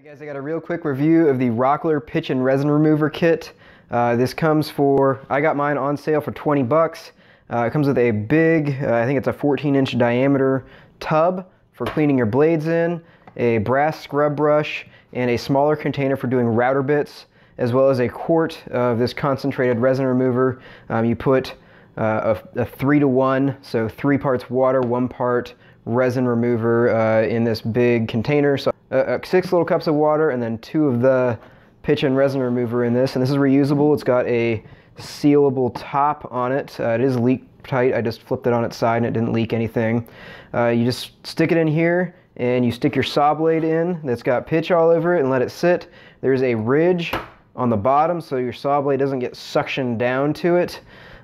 Alright guys, I got a real quick review of the Rockler pitch and resin remover kit. This comes I got mine on sale for 20 bucks. It comes with a big, I think it's a 14-inch diameter tub for cleaning your blades in, a brass scrub brush, and a smaller container for doing router bits, as well as a quart of this concentrated resin remover. You put a 3-to-1, so 3 parts water, 1 part resin remover in this big container. So 6 little cups of water and then 2 of the pitch and resin remover in this. And this is reusable. It's got a sealable top on it. It is leak tight. I just flipped it on its side and it didn't leak anything. You just stick it in here and you stick your saw blade in that's got pitch all over it and let it sit. There's a ridge on the bottom so your saw blade doesn't get suctioned down to it.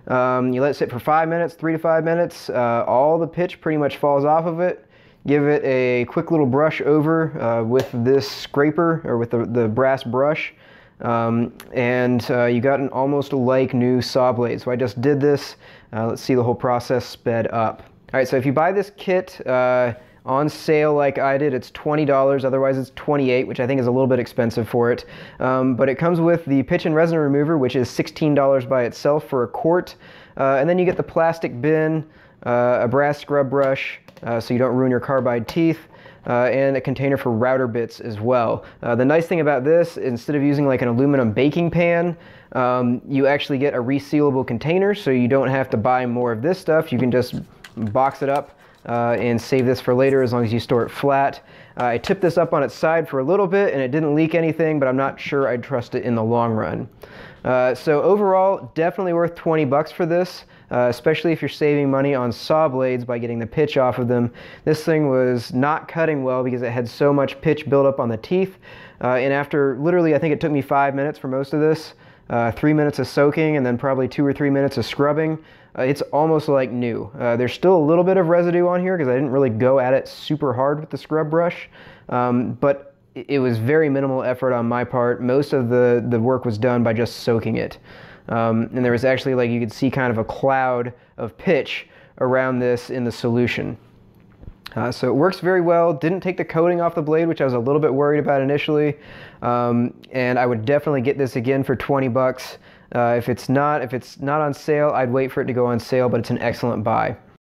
You let it sit for 5 minutes, 3 to 5 minutes. All the pitch pretty much falls off of it. Give it a quick little brush over with this scraper or with the brass brush. You got an almost like new saw blade. So I just did this. Let's see the whole process sped up. All right, so if you buy this kit on sale like I did, it's $20, otherwise it's $28, which I think is a little bit expensive for it. But it comes with the pitch and resin remover, which is $16 by itself for a quart. And then you get the plastic bin, a brass scrub brush, so you don't ruin your carbide teeth, and a container for router bits as well. The nice thing about this, instead of using like an aluminum baking pan, you actually get a resealable container, so you don't have to buy more of this stuff. You can just box it up and save this for later as long as you store it flat. I tipped this up on its side for a little bit and it didn't leak anything, but I'm not sure I'd trust it in the long run. So overall, definitely worth 20 bucks for this, especially if you're saving money on saw blades by getting the pitch off of them. This thing was not cutting well because it had so much pitch built up on the teeth. And after literally, I think it took me 5 minutes for most of this, 3 minutes of soaking and then probably 2 or 3 minutes of scrubbing. It's almost like new. There's still a little bit of residue on here because I didn't really go at it super hard with the scrub brush, but it was very minimal effort on my part. Most of the work was done by just soaking it. And there was actually, like, you could see kind of a cloud of pitch around this in the solution. So it works very well. Didn't take the coating off the blade, which I was a little bit worried about initially. And I would definitely get this again for 20 bucks. If it's not on sale, I'd wait for it to go on sale, but it's an excellent buy.